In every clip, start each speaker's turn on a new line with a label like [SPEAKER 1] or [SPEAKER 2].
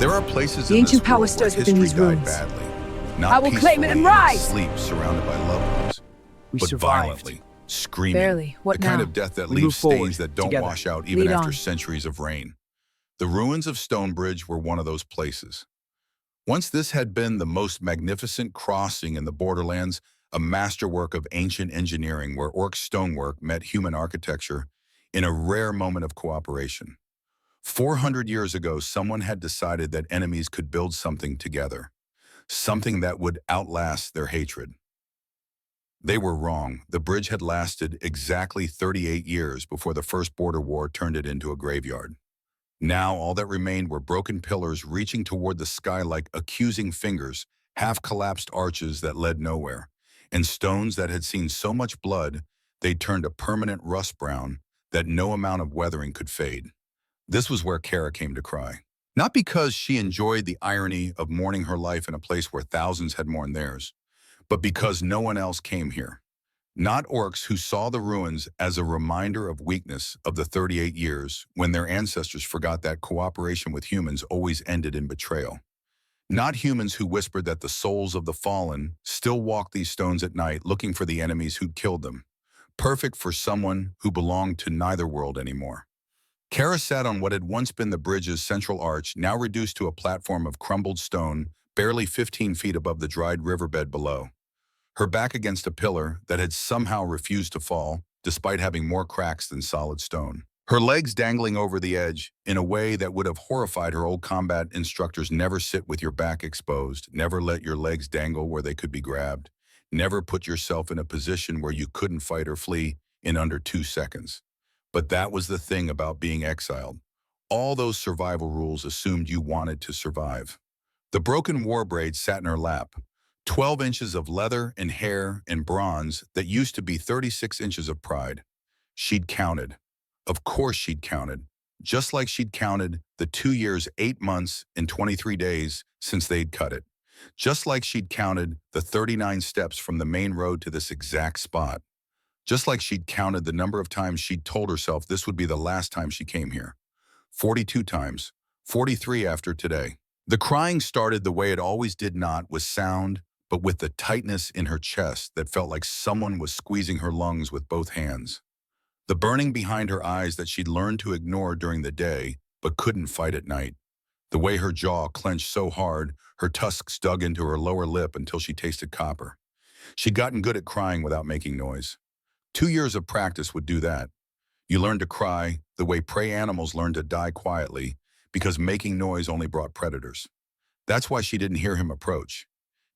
[SPEAKER 1] There are places
[SPEAKER 2] The
[SPEAKER 1] in
[SPEAKER 2] ancient
[SPEAKER 1] this
[SPEAKER 2] power
[SPEAKER 1] world where
[SPEAKER 2] stirs within
[SPEAKER 1] history
[SPEAKER 2] these
[SPEAKER 1] died
[SPEAKER 2] ruins.
[SPEAKER 1] badly,
[SPEAKER 2] I
[SPEAKER 1] not
[SPEAKER 2] will claim
[SPEAKER 1] peacefully
[SPEAKER 2] it and
[SPEAKER 1] in
[SPEAKER 2] rise!
[SPEAKER 1] sleep surrounded by loved ones,
[SPEAKER 3] We
[SPEAKER 1] but
[SPEAKER 3] survived.
[SPEAKER 1] violently, screaming.
[SPEAKER 2] Barely. What
[SPEAKER 1] The kind
[SPEAKER 2] now?
[SPEAKER 1] of death that
[SPEAKER 3] We
[SPEAKER 1] leaves
[SPEAKER 3] move forward,
[SPEAKER 1] stains that don't
[SPEAKER 3] together.
[SPEAKER 1] wash out even
[SPEAKER 2] Lead
[SPEAKER 1] after
[SPEAKER 2] on.
[SPEAKER 1] centuries of rain. The ruins of Stonebridge were one of those places. Once this had been the most magnificent crossing in the borderlands, a masterwork of ancient engineering where orc stonework met human architecture in a rare moment of cooperation. 400 years ago, someone had decided that enemies could build something together, something that would outlast their hatred. They were wrong. The bridge had lasted exactly 38 years before the First Border War turned it into a graveyard. Now, all that remained were broken pillars reaching toward the sky like accusing fingers, half-collapsed arches that led nowhere, and stones that had seen so much blood they turned a permanent rust brown that no amount of weathering could fade. This was where Kara came to cry. Not because she enjoyed the irony of mourning her life in a place where thousands had mourned theirs, but because no one else came here. Not orcs who saw the ruins as a reminder of weakness of the 38 years when their ancestors forgot that cooperation with humans always ended in betrayal. Not humans who whispered that the souls of the fallen still walk these stones at night looking for the enemies who'd killed them. Perfect for someone who belonged to neither world anymore. Kara sat on what had once been the bridge's central arch, now reduced to a platform of crumbled stone, barely 15 feet above the dried riverbed below. Her back against a pillar that had somehow refused to fall, despite having more cracks than solid stone. Her legs dangling over the edge in a way that would have horrified her old combat instructors. Never sit with your back exposed, never let your legs dangle where they could be grabbed, never put yourself in a position where you couldn't fight or flee in under 2 seconds. But that was the thing about being exiled. All those survival rules assumed you wanted to survive. The broken war braid sat in her lap, 12 inches of leather and hair and bronze that used to be 36 inches of pride. She'd counted. Of course she'd counted. Just like she'd counted the 2 years, 8 months, and 23 days since they'd cut it. Just like she'd counted the 39 steps from the main road to this exact spot. Just like she'd counted the number of times she'd told herself this would be the last time she came here. 42 times. 43 after today. The crying started the way it always did, not with sound, but with the tightness in her chest that felt like someone was squeezing her lungs with both hands. The burning behind her eyes that she'd learned to ignore during the day, but couldn't fight at night. The way her jaw clenched so hard, her tusks dug into her lower lip until she tasted copper. She'd gotten good at crying without making noise. 2 years of practice would do that. You learn to cry the way prey animals learn to die quietly, because making noise only brought predators. That's why she didn't hear him approach.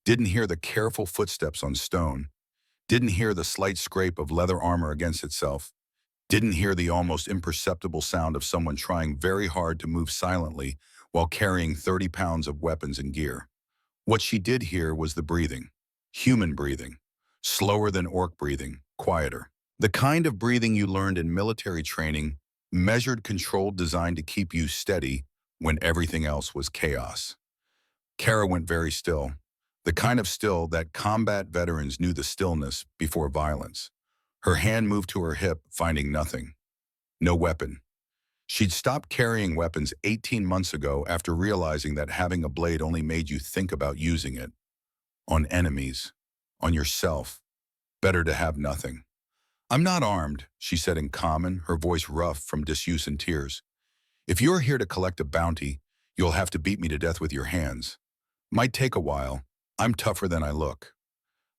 [SPEAKER 1] Didn't hear the careful footsteps on stone. Didn't hear the slight scrape of leather armor against itself. Didn't hear the almost imperceptible sound of someone trying very hard to move silently while carrying 30 pounds of weapons and gear. What she did hear was the breathing. Human breathing. Slower than orc breathing. Quieter. The kind of breathing you learned in military training, measured, controlled, designed to keep you steady when everything else was chaos. Kara went very still. The kind of still that combat veterans knew the stillness before violence. Her hand moved to her hip, finding nothing. No weapon. She'd stopped carrying weapons 18 months ago after realizing that having a blade only made you think about using it. On enemies. On yourself. Better to have nothing. "I'm not armed," she said in common, her voice rough from disuse and tears. "If you're here to collect a bounty, you'll have to beat me to death with your hands. Might take a while. I'm tougher than I look."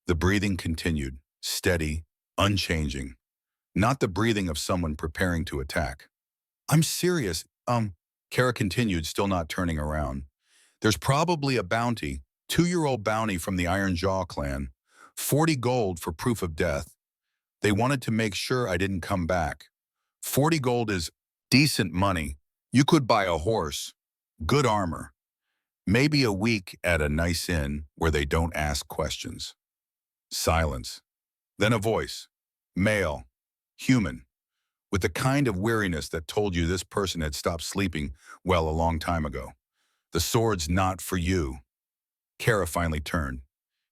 [SPEAKER 1] The breathing continued, steady, unchanging. Not the breathing of someone preparing to attack. "I'm serious. Kara continued, still not turning around. "There's probably a bounty, 2-year-old bounty from the Iron Jaw clan. 40 gold for proof of death. They wanted to make sure I didn't come back. 40 gold is decent money. You could buy a horse, good armor. Maybe a week at a nice inn where they don't ask questions." Silence. Then a voice. Male. Human. With the kind of weariness that told you this person had stopped sleeping, well, a long time ago. "The sword's not for you." Kara finally turned.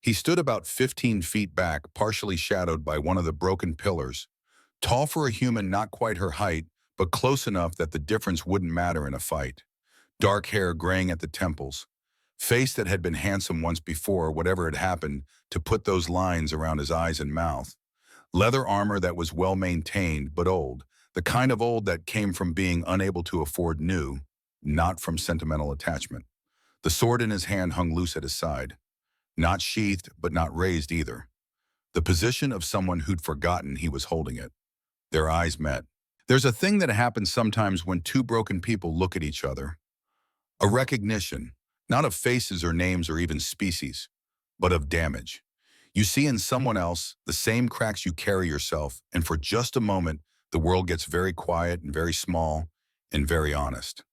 [SPEAKER 1] He stood about 15 feet back, partially shadowed by one of the broken pillars. Tall for a human, not quite her height, but close enough that the difference wouldn't matter in a fight. dark hair graying at the temples, face that had been handsome once before, whatever had happened to put those lines around his eyes and mouth. Leather armor that was well maintained but old, the kind of old that came from being unable to afford new, not from sentimental attachment. The sword in his hand hung loose at his side, not sheathed but not raised either. The position of someone who'd forgotten he was holding it. Their eyes met. There's a thing that happens sometimes when two broken people look at each other. A recognition, not of faces or names or even species, but of damage. You see in someone else the same cracks you carry yourself, and for just a moment, the world gets very quiet and very small and very honest.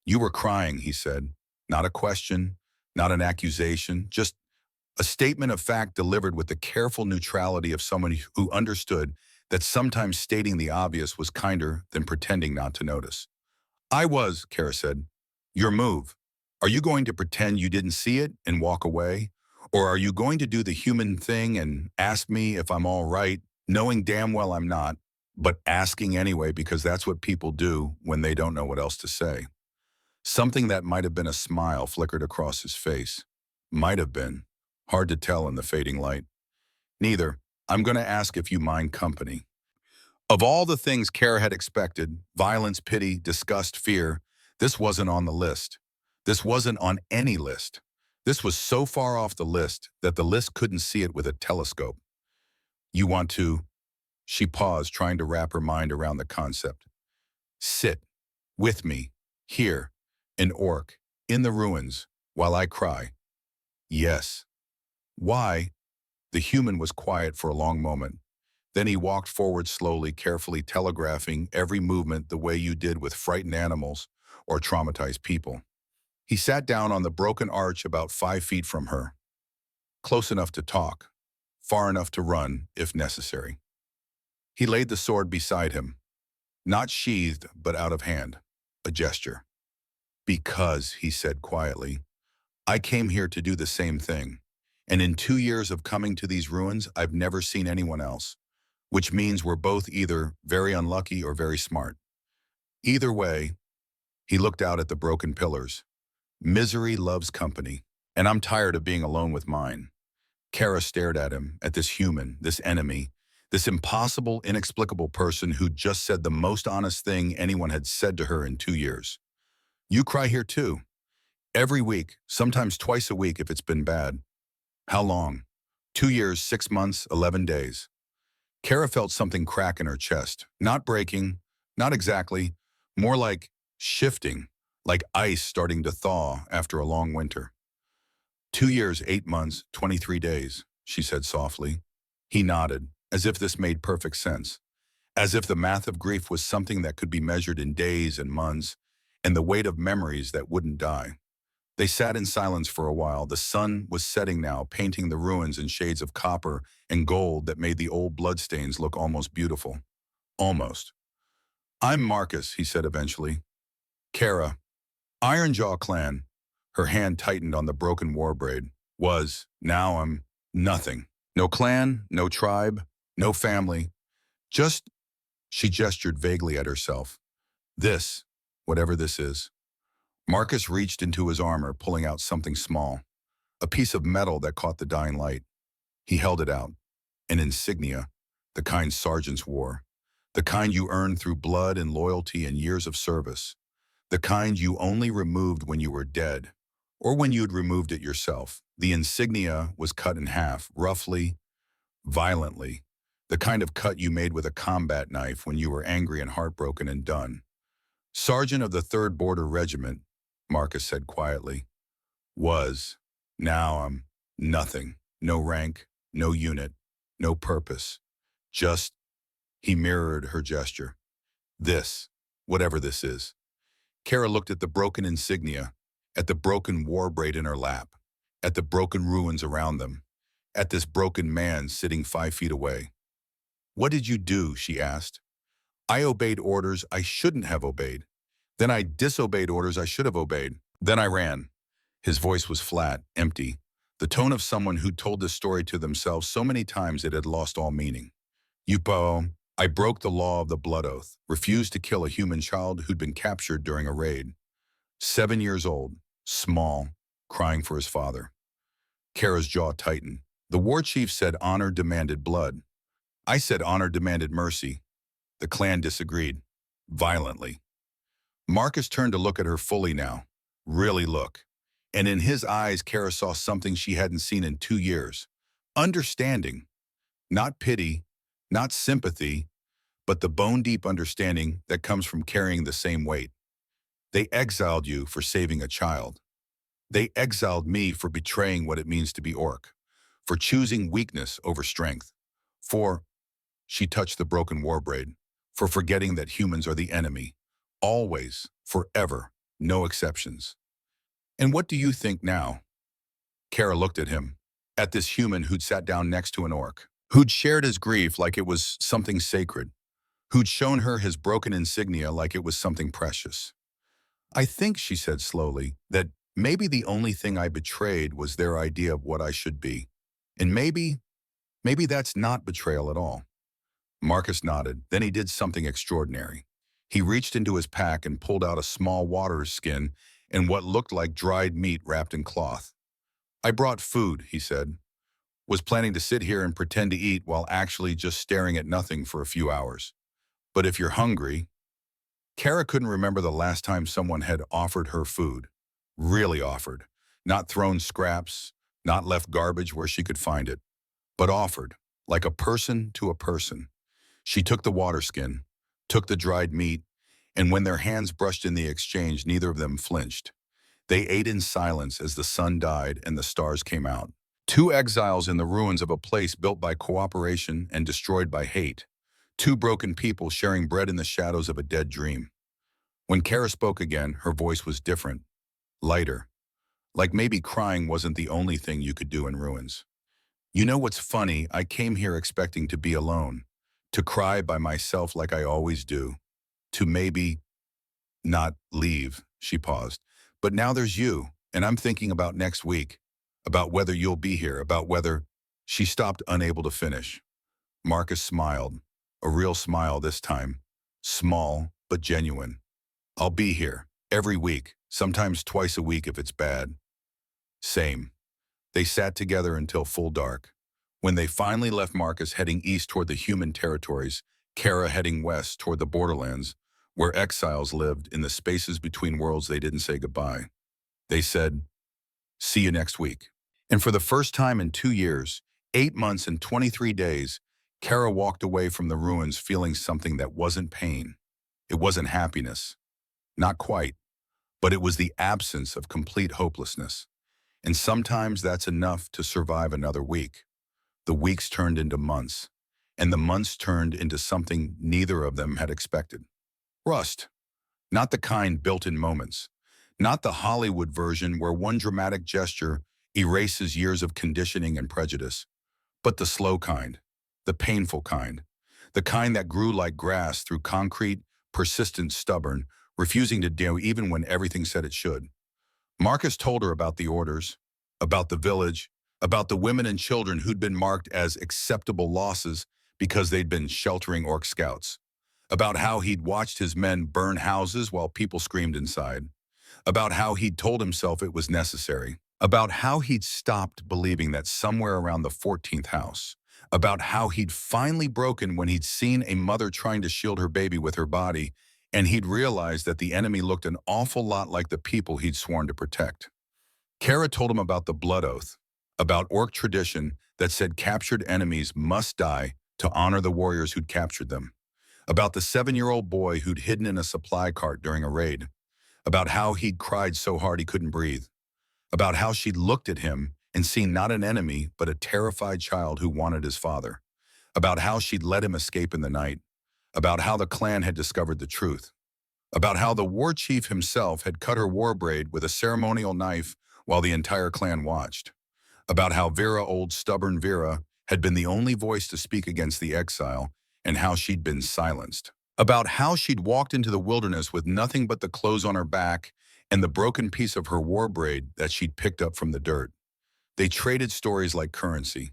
[SPEAKER 1] You were crying, he said. Not a question, not an accusation, just a statement of fact delivered with the careful neutrality of someone who understood that sometimes stating the obvious was kinder than pretending not to notice. I was, Kara said. Your move. Are you going to pretend you didn't see it and walk away? Or are you going to do the human thing and ask me if I'm all right, knowing damn well I'm not, but asking anyway because that's what people do when they don't know what else to say? Something that might have been a smile flickered across his face. Might have been. Hard to tell in the fading light. Neither. I'm going to ask if you mind company. Of all the things Kara had expected, violence, pity, disgust, fear, this wasn't on the list. This wasn't on any list. This was so far off the list that the list couldn't see it with a telescope. You want to? She paused, trying to wrap her mind around the concept. Sit with me, here, an orc, in the ruins, while I cry. Yes. Why? The human was quiet for a long moment. Then he walked forward slowly, carefully telegraphing every movement the way you did with frightened animals or traumatized people. He sat down on the broken arch about 5 feet from her, close enough to talk, far enough to run, if necessary. He laid the sword beside him, not sheathed, but out of hand, a gesture. Because, he said quietly, I came here to do the same thing. And in 2 years of coming to these ruins, I've never seen anyone else, which means we're both either very unlucky or very smart. Either way, he looked out at the broken pillars. Misery loves company, and I'm tired of being alone with mine. Kara stared at him, at this human, this enemy, this impossible, inexplicable person who just said the most honest thing anyone had said to her in 2 years. You cry here too. Every week, sometimes twice a week if it's been bad. How long? 2 years, 6 months, 11 days. Kara felt something crack in her chest. Not breaking, not exactly, more like shifting, like ice starting to thaw after a long winter. 2 years, 8 months, 23 days, she said softly. He nodded, as if this made perfect sense, as if the math of grief was something that could be measured in days and months, and the weight of memories that wouldn't die. They sat in silence for a while. The sun was setting now, painting the ruins in shades of copper and gold that made the old bloodstains look almost beautiful. Almost. I'm Marcus, he said eventually. Kara, Ironjaw clan, her hand tightened on the broken war braid, now I'm nothing. No clan, no tribe, no family. Just, she gestured vaguely at herself. This, whatever this is. Marcus reached into his armor, pulling out something small, a piece of metal that caught the dying light. He held it out, an insignia, the kind sergeants wore, the kind you earned through blood and loyalty and years of service, the kind you only removed when you were dead, or when you'd removed it yourself. The insignia was cut in half, roughly, violently, the kind of cut you made with a combat knife when you were angry and heartbroken and done. Sergeant of the 3rd Border Regiment, Marcus said quietly, now I'm nothing, no rank, no unit, no purpose. Just, he mirrored her gesture. This, whatever this is. Kara looked at the broken insignia, at the broken war braid in her lap, at the broken ruins around them, at this broken man sitting 5 feet away. What did you do? She asked. I obeyed orders I shouldn't have obeyed. Then I disobeyed orders I should have obeyed. Then I ran. His voice was flat, empty, the tone of someone who'd told this story to themselves so many times it had lost all meaning. I broke the law of the blood oath, refused to kill a human child who'd been captured during a raid. 7 years old, small, crying for his father. Kara's jaw tightened. The war chief said honor demanded blood. I said honor demanded mercy. The clan disagreed, violently. Marcus turned to look at her fully now. Really look. And in his eyes, Kara saw something she hadn't seen in 2 years. Understanding. Not pity, not sympathy, but the bone-deep understanding that comes from carrying the same weight. They exiled you for saving a child. They exiled me for betraying what it means to be orc, for choosing weakness over strength, for, she touched the broken war braid, for forgetting that humans are the enemy. Always, forever, no exceptions. And what do you think now? Kara looked at him, at this human who'd sat down next to an orc, who'd shared his grief like it was something sacred, who'd shown her his broken insignia like it was something precious. I think, she said slowly, that maybe the only thing I betrayed was their idea of what I should be. And maybe that's not betrayal at all. Marcus nodded, then he did something extraordinary. He reached into his pack and pulled out a small water skin and what looked like dried meat wrapped in cloth. I brought food, he said. Was planning to sit here and pretend to eat while actually just staring at nothing for a few hours. But if you're hungry, Kara couldn't remember the last time someone had offered her food. Really offered. Not thrown scraps, not left garbage where she could find it, but offered, like a person to a person. She took the water skin, took the dried meat, and when their hands brushed in the exchange, neither of them flinched. They ate in silence as the sun died and the stars came out. Two exiles in the ruins of a place built by cooperation and destroyed by hate. Two broken people sharing bread in the shadows of a dead dream. When Kara spoke again, her voice was different, lighter. Like maybe crying wasn't the only thing you could do in ruins. You know what's funny? I came here expecting to be alone, to cry by myself like I always do, to maybe not leave, she paused. But now there's you, and I'm thinking about next week, about whether you'll be here, about whether... She stopped, unable to finish. Marcus smiled, a real smile this time, small but genuine. I'll be here, every week, sometimes twice a week if it's bad. Same. They sat together until full dark. When they finally left Marcus heading east toward the human territories, Kara heading west toward the borderlands, where exiles lived in the spaces between worlds, they didn't say goodbye. They said, see you next week. And for the first time in 2 years, 8 months and 23 days, Kara walked away from the ruins feeling something that wasn't pain. It wasn't happiness. Not quite. But it was the absence of complete hopelessness. And sometimes that's enough to survive another week. The weeks turned into months, and the months turned into something neither of them had expected. Rust. Not the kind built in moments. Not the Hollywood version where one dramatic gesture erases years of conditioning and prejudice, but the slow kind, the painful kind, the kind that grew like grass through concrete, persistent, stubborn, refusing to do even when everything said it should. Marcus told her about the orders, about the village, about the women and children who'd been marked as acceptable losses because they'd been sheltering orc scouts, about how he'd watched his men burn houses while people screamed inside, about how he'd told himself it was necessary, about how he'd stopped believing that somewhere around the 14th house, about how he'd finally broken when he'd seen a mother trying to shield her baby with her body, and he'd realized that the enemy looked an awful lot like the people he'd sworn to protect. Kara told him about the blood oath, about orc tradition that said captured enemies must die to honor the warriors who'd captured them, about the 7-year-old boy who'd hidden in a supply cart during a raid, about how he'd cried so hard he couldn't breathe, about how she'd looked at him and seen not an enemy but a terrified child who wanted his father, about how she'd let him escape in the night, about how the clan had discovered the truth, about how the war chief himself had cut her war braid with a ceremonial knife while the entire clan watched, about how Vera, old stubborn Vera, had been the only voice to speak against the exile and how she'd been silenced, about how she'd walked into the wilderness with nothing but the clothes on her back and the broken piece of her war braid that she'd picked up from the dirt. They traded stories like currency,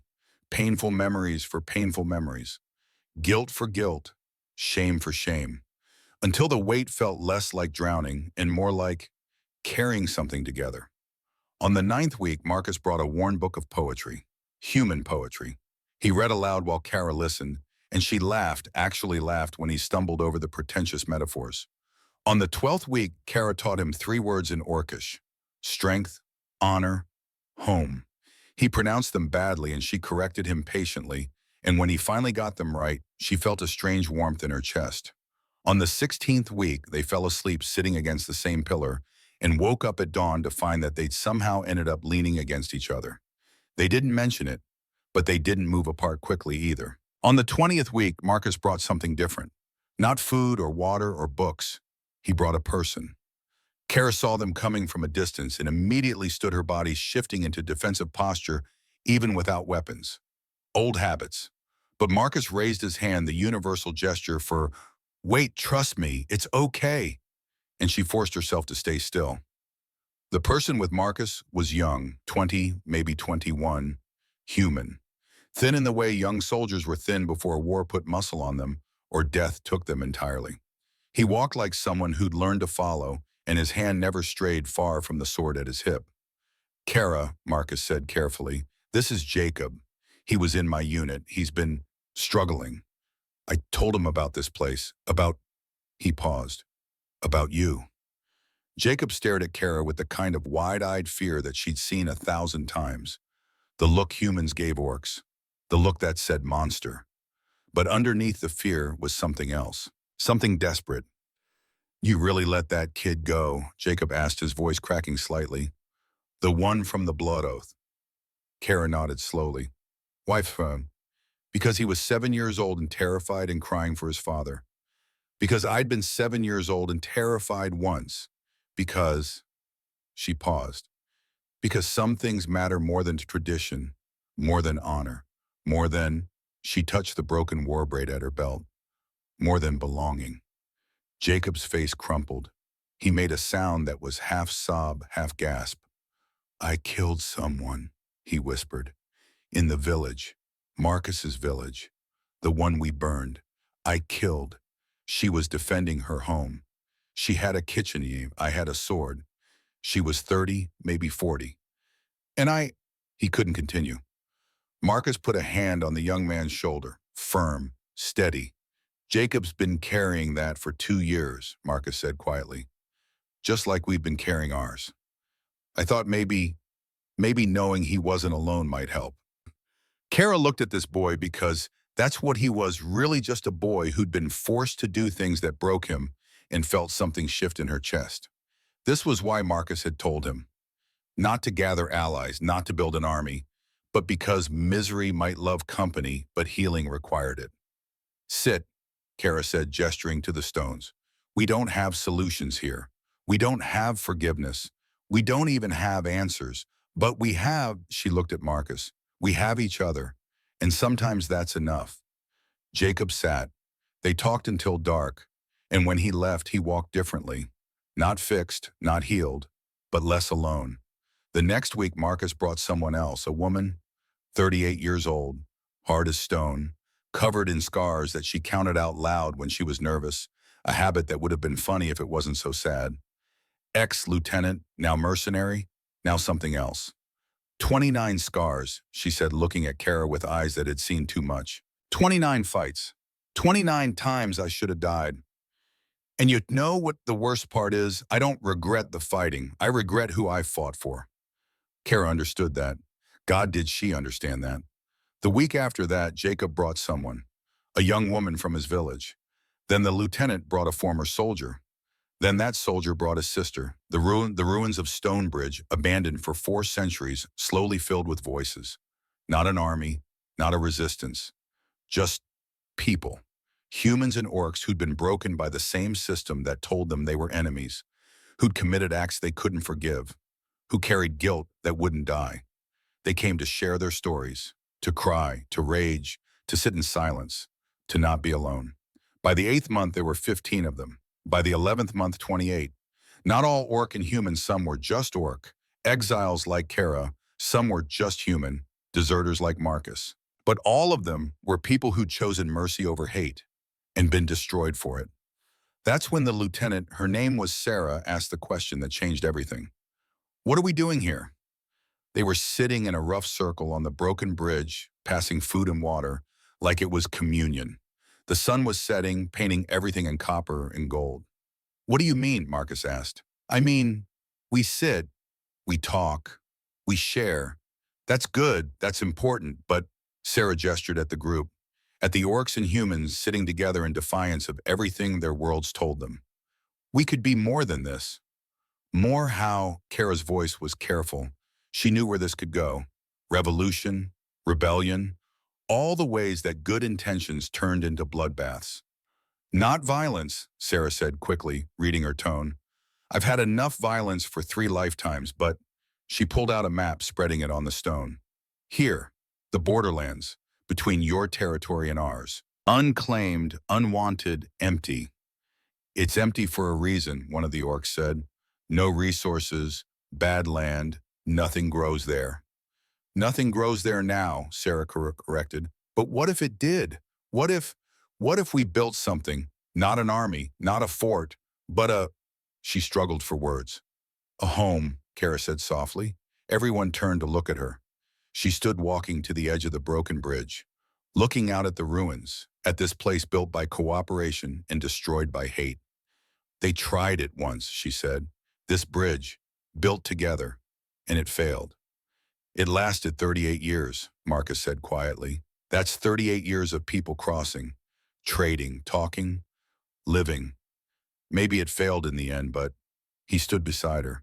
[SPEAKER 1] painful memories for painful memories, guilt for guilt, shame for shame, until the weight felt less like drowning and more like carrying something together. On the ninth week, Marcus brought a worn book of poetry, human poetry. He read aloud while Kara listened, and she laughed, actually laughed when he stumbled over the pretentious metaphors. On the 12th week, Kara taught him 3 words in Orcish: strength, honor, home. He pronounced them badly and she corrected him patiently, and when he finally got them right, she felt a strange warmth in her chest. On the 16th week, they fell asleep sitting against the same pillar and woke up at dawn to find that they'd somehow ended up leaning against each other. They didn't mention it, but they didn't move apart quickly either. On the 20th week, Marcus brought something different. Not food or water or books. He brought a person. Kara saw them coming from a distance and immediately stood, her body shifting into defensive posture even without weapons. Old habits. But Marcus raised his hand, the universal gesture for, "Wait, trust me, it's okay." And she forced herself to stay still. The person with Marcus was young, 20, maybe 21, human. Thin in the way young soldiers were thin before war put muscle on them or death took them entirely. He walked like someone who'd learned to follow, and his hand never strayed far from the sword at his hip. "Kara," Marcus said carefully, "this is Jacob. He was in my unit. He's been struggling. I told him about this place, about—" He paused. "About you." Jacob stared at Kara with the kind of wide-eyed fear that she'd seen 1,000 times. The look humans gave orcs. The look that said monster. But underneath the fear was something else. Something desperate. "You really let that kid go?" Jacob asked, his voice cracking slightly. "The one from the blood oath." Kara nodded slowly. "Wife, because he was 7 years old and terrified and crying for his father. Because I'd been 7 years old and terrified once. Because—" She paused. "Because some things matter more than tradition, more than honor, more than—" She touched the broken war braid at her belt. "More than belonging." Jacob's face crumpled. He made a sound that was half sob, half gasp. "I killed someone," he whispered. "In the village. Marcus's village. The one we burned. I killed. She was defending her home. She had a kitchen, I had a sword. She was 30, maybe 40. And I—" He couldn't continue. Marcus put a hand on the young man's shoulder, firm, steady. "Jacob's been carrying that for 2 years, Marcus said quietly. "Just like we've been carrying ours. I thought maybe knowing he wasn't alone might help." Kara looked at this boy because that's what he was, really just a boy who'd been forced to do things that broke him, and felt something shift in her chest. This was why Marcus had told him. Not to gather allies, not to build an army, but because misery might love company, but healing required it. "Sit," Kara said, gesturing to the stones. "We don't have solutions here. We don't have forgiveness. We don't even have answers. But we have," she looked at Marcus, "we have each other. And sometimes that's enough." Jacob sat. They talked until dark. And when he left, he walked differently. Not fixed, not healed, but less alone. The next week, Marcus brought someone else, a woman, 38 years old, hard as stone, covered in scars that she counted out loud when she was nervous, a habit that would have been funny if it wasn't so sad. Ex-lieutenant, now mercenary, now something else. 29 scars, she said, looking at Kara with eyes that had seen too much. 29 fights. 29 times I should have died. And you know what the worst part is? I don't regret the fighting. I regret who I fought for. Kara understood that. God, did she understand that? The week after that, Jacob brought someone, a young woman from his village. Then the lieutenant brought a former soldier. Then that soldier brought his sister, the ruins of Stonebridge, abandoned for 4 centuries, slowly filled with voices. Not an army, not a resistance, just people. Humans and orcs who'd been broken by the same system that told them they were enemies, who'd committed acts they couldn't forgive, who carried guilt that wouldn't die. They came to share their stories, to cry, to rage, to sit in silence, to not be alone. By the 8th month, there were 15 of them. By the 11th month, 28. Not all orc and human, some were just orc. Exiles like Kara, some were just human, deserters like Marcus. But all of them were people who'd chosen mercy over hate and been destroyed for it. That's when the lieutenant, her name was Sarah, asked the question that changed everything. What are we doing here? They were sitting in a rough circle on the broken bridge, passing food and water, like it was communion. The sun was setting, painting everything in copper and gold. What do you mean? Marcus asked. I mean, we sit, we talk, we share. That's good, that's important, but Sarah gestured at the group, at the orcs and humans sitting together in defiance of everything their worlds told them. We could be more than this. More how Kara's voice was careful. She knew where this could go. Revolution, rebellion, all the ways that good intentions turned into bloodbaths. Not violence, Sarah said quickly, reading her tone. I've had enough violence for 3 lifetimes, but she pulled out a map, spreading it on the stone. Here, the borderlands, between your territory and ours. Unclaimed, unwanted, empty. It's empty for a reason, one of the orcs said. No resources, bad land, nothing grows there. Nothing grows there now, Sarah corrected. But what if it did? What if, what if we built something, not an army, not a fort, but a, she struggled for words. A home, Kara said softly. Everyone turned to look at her. She stood walking to the edge of the broken bridge, looking out at the ruins, at this place built by cooperation and destroyed by hate. They tried it once, she said. This bridge, built together, and it failed. It lasted 38 years, Marcus said quietly. That's 38 years of people crossing, trading, talking, living. Maybe it failed in the end, but he stood beside her.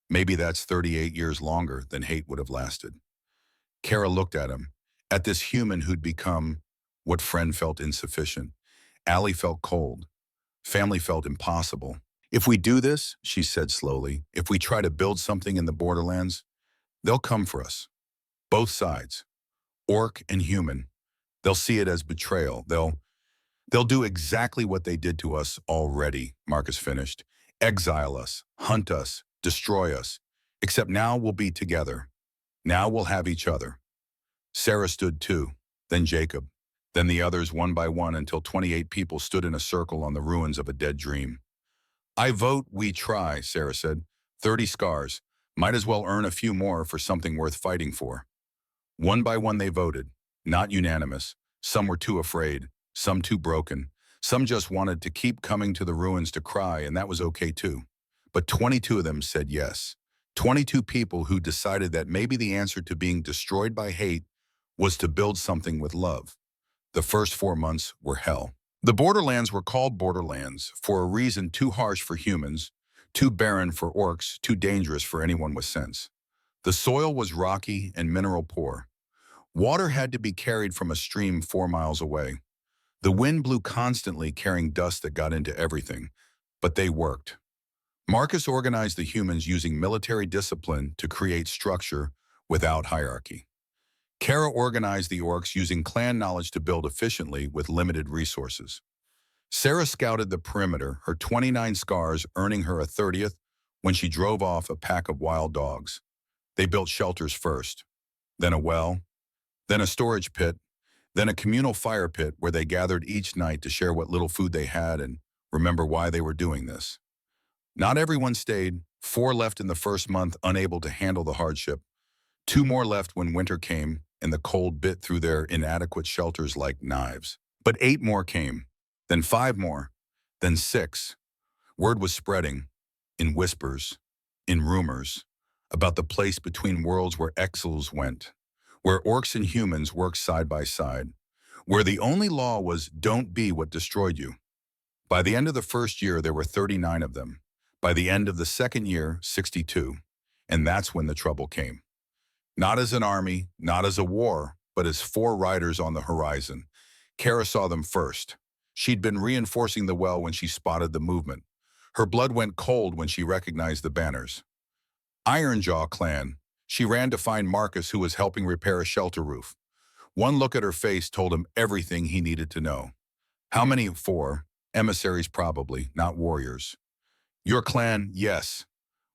[SPEAKER 1] Maybe that's 38 years longer than hate would have lasted. Kara looked at him, at this human who'd become what friend felt insufficient. Allie felt cold. Family felt impossible. If we do this, she said slowly, if we try to build something in the borderlands, they'll come for us. Both sides, orc and human. They'll see it as betrayal. They'll do exactly what they did to us already, Marcus finished. Exile us, hunt us, destroy us. Except now we'll be together. Now we'll have each other. Sarah stood too, then Jacob, then the others one by one until 28 people stood in a circle on the ruins of a dead dream. I vote we try, Sarah said. 30 scars. Might as well earn a few more for something worth fighting for. One by one they voted, not unanimous. Some were too afraid, some too broken. Some just wanted to keep coming to the ruins to cry, and that was okay too. But 22 of them said yes. 22 people who decided that maybe the answer to being destroyed by hate was to build something with love. The first 4 months were hell. The borderlands were called borderlands for a reason too harsh for humans, too barren for orcs, too dangerous for anyone with sense. The soil was rocky and mineral poor. Water had to be carried from a stream 4 miles away. The wind blew constantly, carrying dust that got into everything, but they worked. Marcus organized the humans using military discipline to create structure without hierarchy. Kara organized the orcs using clan knowledge to build efficiently with limited resources. Sarah scouted the perimeter, her 29 scars earning her a 30th when she drove off a pack of wild dogs. They built shelters first, then a well, then a storage pit, then a communal fire pit where they gathered each night to share what little food they had and remember why they were doing this. Not everyone stayed. 4 left in the first month, unable to handle the hardship. 2 more left when winter came and the cold bit through their inadequate shelters like knives. But 8 more came, then 5 more, then 6. Word was spreading, in whispers, in rumors, about the place between worlds where exiles went, where orcs and humans worked side by side, where the only law was don't be what destroyed you. By the end of the first year, there were 39 of them. By the end of the second year, 62. And that's when the trouble came. Not as an army, not as a war, but as 4 riders on the horizon. Kara saw them first. She'd been reinforcing the well when she spotted the movement. Her blood went cold when she recognized the banners. Ironjaw clan. She ran to find Marcus, who was helping repair a shelter roof. One look at her face told him everything he needed to know. How many? 4. Emissaries probably, not warriors. Your clan, yes.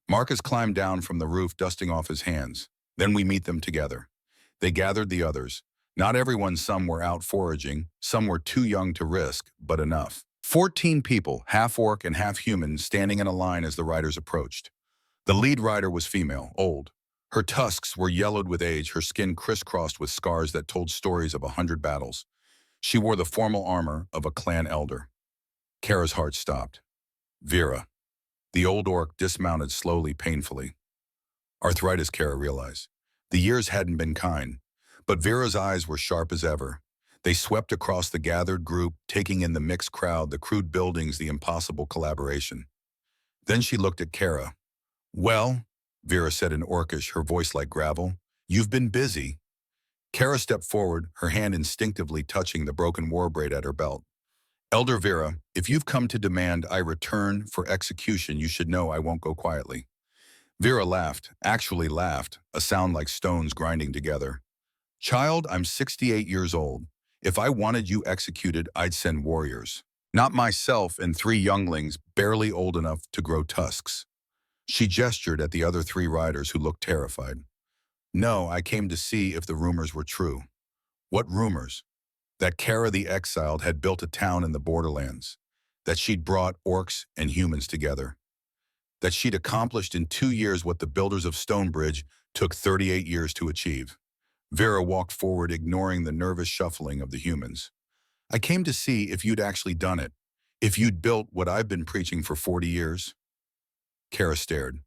[SPEAKER 1] Marcus climbed down from the roof, dusting off his hands. Then we meet them together. They gathered the others. Not everyone, some were out foraging, some were too young to risk, but enough. 14 people, half orc and half human, standing in a line as the riders approached. The lead rider was female, old. Her tusks were yellowed with age, her skin crisscrossed with scars that told stories of 100 battles. She wore the formal armor of a clan elder. Kara's heart stopped. Vera. The old orc dismounted slowly, painfully. Arthritis, Kara realized. The years hadn't been kind, but Vera's eyes were sharp as ever. They swept across the gathered group, taking in the mixed crowd, the crude buildings, the impossible collaboration. Then she looked at Kara. "Well," Vera said in Orcish, her voice like gravel, "you've been busy." Kara stepped forward, her hand instinctively touching the broken war braid at her belt. "Elder Vera, if you've come to demand I return for execution, you should know I won't go quietly." Vera laughed, actually laughed, a sound like stones grinding together. "Child, I'm 68 years old. If I wanted you executed, I'd send warriors. Not myself and 3 younglings barely old enough to grow tusks." She gestured at the other 3 riders who looked terrified. "No, I came to see if the rumors were true." "What rumors?" "That Kara the Exiled had built a town in the borderlands. That she'd brought orcs and humans together. That she'd accomplished in 2 years what the builders of Stonebridge took 38 years to achieve." Vera walked forward, ignoring the nervous shuffling of the humans. "I came to see if you'd actually done it. If you'd built what I've been preaching for 40 years. Kara stared.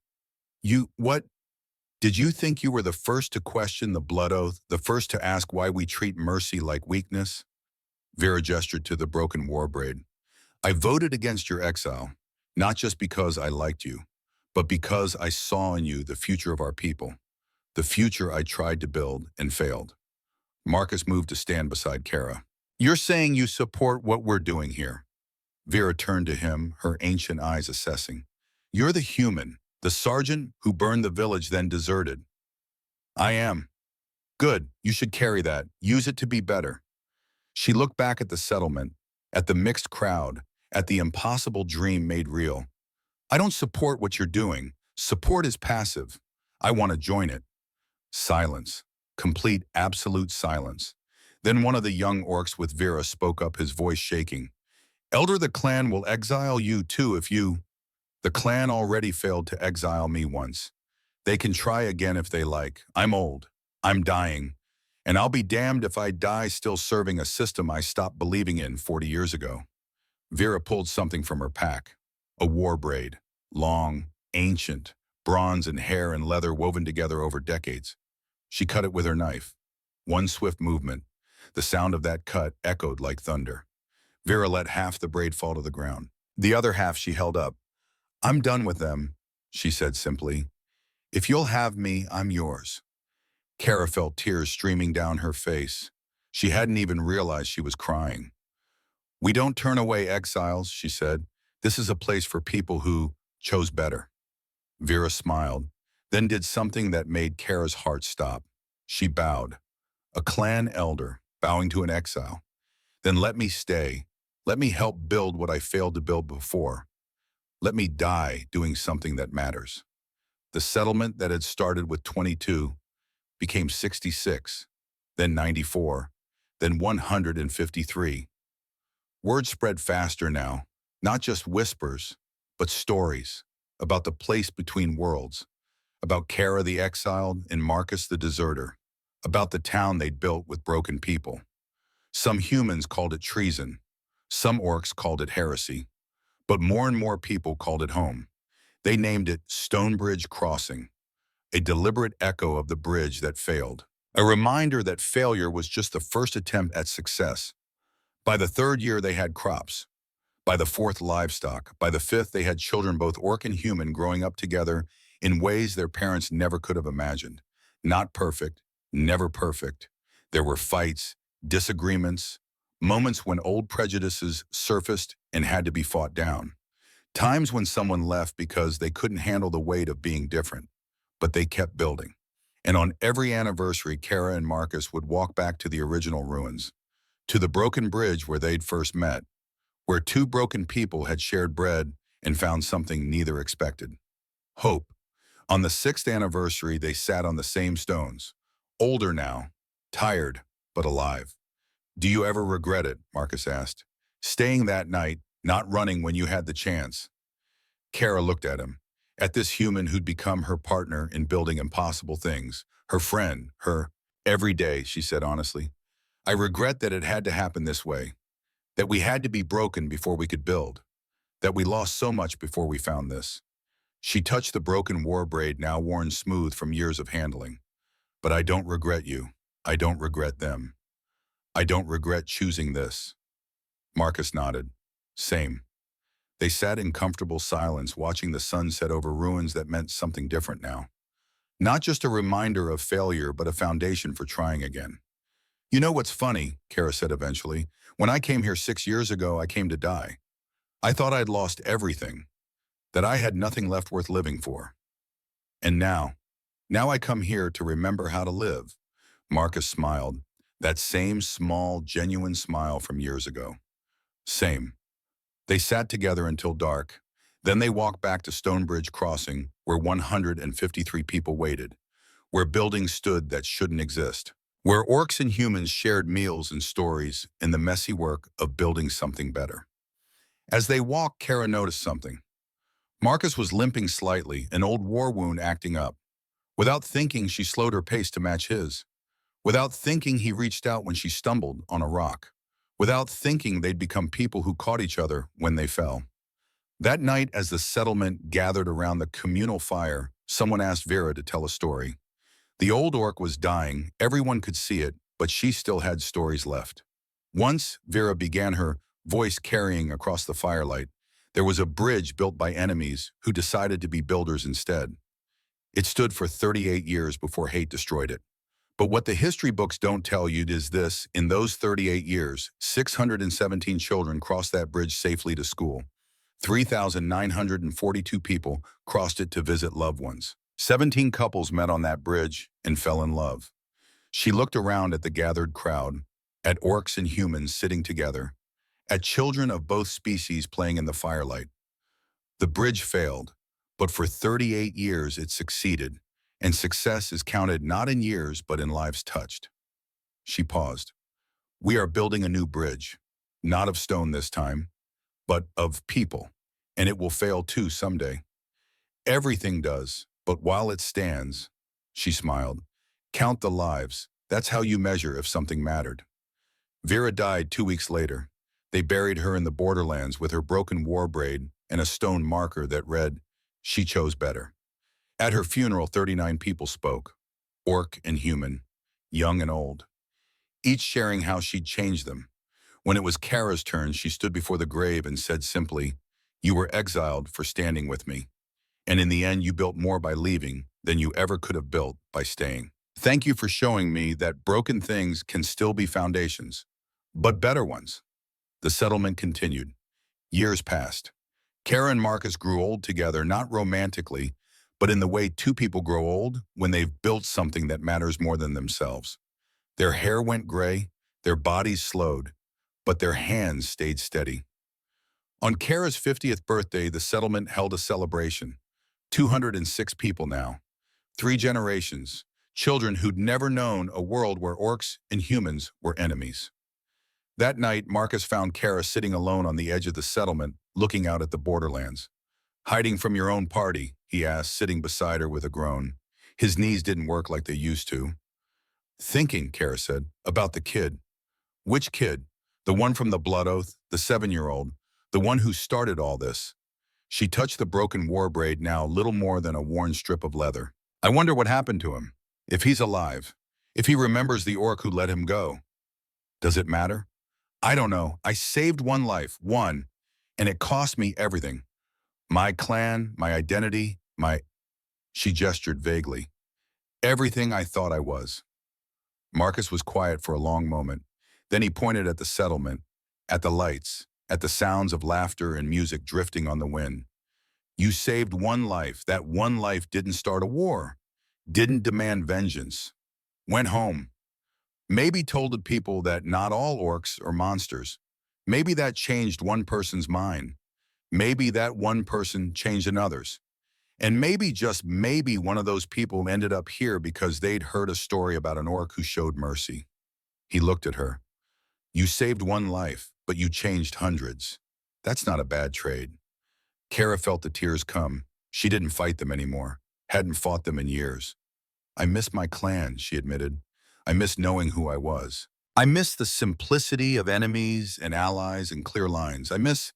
[SPEAKER 1] What? Did you think you were the first to question the blood oath, the first to ask why we treat mercy like weakness?" Vera gestured to the broken war braid. "I voted against your exile, not just because I liked you, but because I saw in you the future of our people, the future I tried to build and failed." Marcus moved to stand beside Kara. "You're saying you support what we're doing here?" Vera turned to him, her ancient eyes assessing. "You're the human, the sergeant who burned the village then deserted." "I am." "Good, you should carry that. Use it to be better." She looked back at the settlement, at the mixed crowd, at the impossible dream made real. "I don't support what you're doing. Support is passive. I want to join it." Silence. Complete, absolute silence. Then one of the young orcs with Vera spoke up, his voice shaking. "Elder, the clan will exile you too if you—" "The clan already failed to exile me once. They can try again if they like. I'm old. I'm dying. And I'll be damned if I die still serving a system I stopped believing in 40 years ago." Vera pulled something from her pack. A war braid. Long, ancient, bronze and hair and leather woven together over decades. She cut it with her knife. One swift movement. The sound of that cut echoed like thunder. Vera let half the braid fall to the ground. The other half she held up. "I'm done with them," she said simply. "If you'll have me, I'm yours." Kara felt tears streaming down her face. She hadn't even realized she was crying. "We don't turn away exiles," she said. "This is a place for people who chose better." Vera smiled, then did something that made Kara's heart stop. She bowed. A clan elder, bowing to an exile. "Then let me stay. Let me help build what I failed to build before. Let me die doing something that matters." The settlement that had started with 22 became 66, then 94, then 153. Word spread faster now, not just whispers, but stories about the place between worlds, about Kara the exiled and Marcus the deserter, about the town they'd built with broken people. Some humans called it treason, some orcs called it heresy, but more and more people called it home. They named it Stonebridge Crossing, a deliberate echo of the bridge that failed, a reminder that failure was just the first attempt at success. By the 3rd year, they had crops. By the 4th, livestock. By the 5th, they had children, both orc and human, growing up together in ways their parents never could have imagined. Not perfect, never perfect. There were fights, disagreements, moments when old prejudices surfaced and had to be fought down. Times when someone left because they couldn't handle the weight of being different. But they kept building. And on every anniversary, Kara and Marcus would walk back to the original ruins, to the broken bridge where they'd first met, where 2 broken people had shared bread and found something neither expected: hope. On the 6th anniversary, they sat on the same stones, older now, tired, but alive. "Do you ever regret it?" Marcus asked. "Staying that night, not running when you had the chance. Kara looked at him, at this human who'd become her partner in building impossible things, her friend, her every day, she said honestly. I regret that it had to happen this way, that we had to be broken before we could build, that we lost so much before we found this. She touched the broken war braid now worn smooth from years of handling. But I don't regret you. I don't regret them. I don't regret choosing this. Marcus nodded. Same. They sat in comfortable silence, watching the sun set over ruins that meant something different now. Not just a reminder of failure, but a foundation for trying again. You know what's funny, Kara said eventually. When I came here 6 years ago, I came to die. I thought I'd lost everything, that I had nothing left worth living for. And now I come here to remember how to live. Marcus smiled, that same small, genuine smile from years ago. Same. They sat together until dark. Then they walked back to Stonebridge Crossing, where 153 people waited, where buildings stood that shouldn't exist, where orcs and humans shared meals and stories in the messy work of building something better. As they walked, Kara noticed something. Marcus was limping slightly, an old war wound acting up. Without thinking, she slowed her pace to match his. Without thinking, he reached out when she stumbled on a rock. Without thinking, they'd become people who caught each other when they fell. That night, as the settlement gathered around the communal fire, someone asked Vera to tell a story. The old orc was dying, everyone could see it, but she still had stories left. Once, Vera began, her voice carrying across the firelight. There was a bridge built by enemies who decided to be builders instead. It stood for 38 years before hate destroyed it. But what the history books don't tell you is this: in those 38 years, 617 children crossed that bridge safely to school. 3,942 people crossed it to visit loved ones. 17 couples met on that bridge and fell in love. She looked around at the gathered crowd, at orcs and humans sitting together, at children of both species playing in the firelight. The bridge failed, but for 38 years it succeeded, and success is counted not in years but in lives touched. She paused. We are building a new bridge, not of stone this time, but of people, and it will fail too someday. Everything does, but while it stands, she smiled, count the lives. That's how you measure if something mattered. Vera died 2 weeks later. They buried her in the borderlands with her broken war braid and a stone marker that read, "She chose better." At her funeral, 39 people spoke, orc and human, young and old, each sharing how she'd changed them. When it was Kara's turn, she stood before the grave and said simply, "You were exiled for standing with me. And in the end, you built more by leaving than you ever could have built by staying. Thank you for showing me that broken things can still be foundations, but better ones." The settlement continued. Years passed. Kara and Marcus grew old together, not romantically, but in the way two people grow old when they've built something that matters more than themselves. Their hair went gray, their bodies slowed, but their hands stayed steady. On Kara's 50th birthday, the settlement held a celebration. 206 people now. 3 generations. Children who'd never known a world where orcs and humans were enemies. That night, Marcus found Kara sitting alone on the edge of the settlement, looking out at the borderlands. "Hiding from your own party?" he asked, sitting beside her with a groan. His knees didn't work like they used to. "Thinking," Kara said, "about the kid." "Which kid?" "The one from the blood oath, the 7-year-old, the one who started all this." She touched the broken war braid, now little more than a worn strip of leather. "I wonder what happened to him. If he's alive. If he remembers the orc who let him go. Does it matter? I don't know. I saved one life, one, and it cost me everything. My clan, my identity, my..." She gestured vaguely. "Everything I thought I was." Marcus was quiet for a long moment. Then he pointed at the settlement, at the lights, at the sounds of laughter and music drifting on the wind. "You saved one life. That one life didn't start a war, didn't demand vengeance. Went home. Maybe told the people that not all orcs are monsters. Maybe that changed one person's mind. Maybe that one person changed another's. And maybe, just maybe, one of those people ended up here because they'd heard a story about an orc who showed mercy." He looked at her. "You saved one life, but you changed hundreds. That's not a bad trade. Kara felt the tears come. She didn't fight them anymore, hadn't fought them in years. I miss my clan, she admitted. I miss knowing who I was. I miss the simplicity of enemies and allies and clear lines. I miss...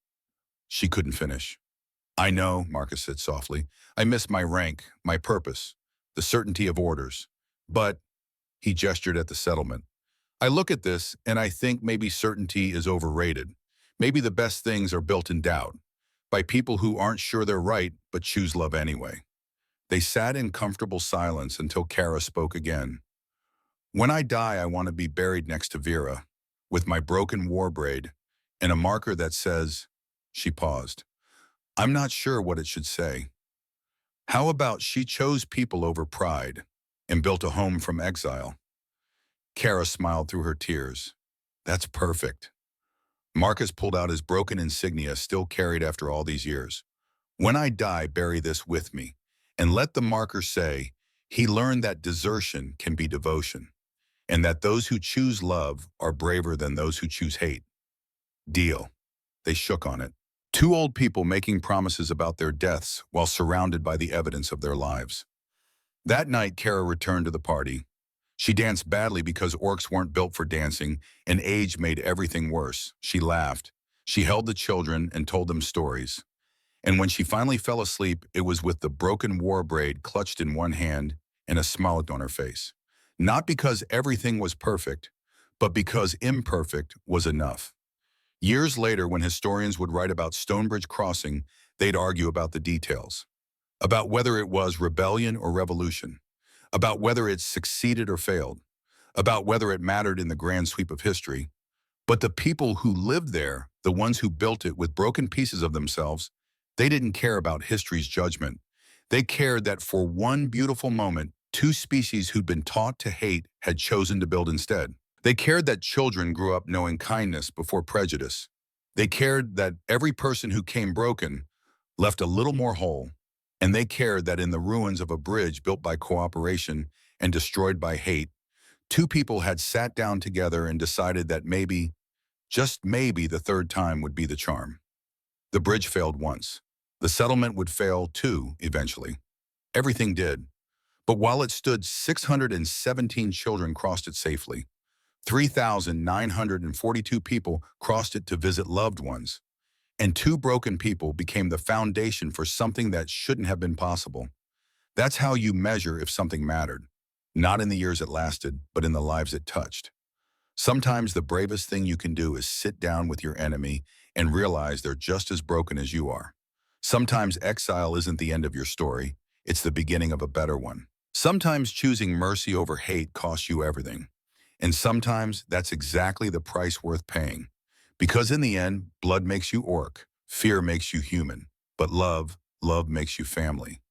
[SPEAKER 1] She couldn't finish. I know, Marcus said softly. I miss my rank, my purpose, the certainty of orders. But, he gestured at the settlement. I look at this and I think maybe certainty is overrated. Maybe the best things are built in doubt, by people who aren't sure they're right but choose love anyway. They sat in comfortable silence until Kara spoke again. When I die, I want to be buried next to Vera, with my broken war braid, and a marker that says, she paused. I'm not sure what it should say. How about she chose people over pride and built a home from exile? Kara smiled through her tears. That's perfect. Marcus pulled out his broken insignia still carried after all these years. When I die, bury this with me, and let the marker say, he learned that desertion can be devotion, and that those who choose love are braver than those who choose hate. Deal. They shook on it. Two old people making promises about their deaths while surrounded by the evidence of their lives. That night, Kara returned to the party. She danced badly because orcs weren't built for dancing, and age made everything worse. She laughed. She held the children and told them stories. And when she finally fell asleep, it was with the broken war braid clutched in one hand and a smile on her face. Not because everything was perfect, but because imperfect was enough. Years later, when historians would write about Stonebridge Crossing, they'd argue about the details. About whether it was rebellion or revolution. About whether it succeeded or failed. About whether it mattered in the grand sweep of history. But the people who lived there, the ones who built it with broken pieces of themselves, they didn't care about history's judgment. They cared that for one beautiful moment, two species who'd been taught to hate had chosen to build instead. They cared that children grew up knowing kindness before prejudice. They cared that every person who came broken left a little more whole. And they cared that in the ruins of a bridge built by cooperation and destroyed by hate, two people had sat down together and decided that maybe, just maybe, the third time would be the charm. The bridge failed once. The settlement would fail too, eventually. Everything did. But while it stood, 617 children crossed it safely. 3,942 people crossed it to visit loved ones. And two broken people became the foundation for something that shouldn't have been possible. That's how you measure if something mattered. Not in the years it lasted, but in the lives it touched. Sometimes the bravest thing you can do is sit down with your enemy and realize they're just as broken as you are. Sometimes exile isn't the end of your story, it's the beginning of a better one. Sometimes choosing mercy over hate costs you everything. And sometimes that's exactly the price worth paying. Because in the end, blood makes you orc, fear makes you human, but love makes you family.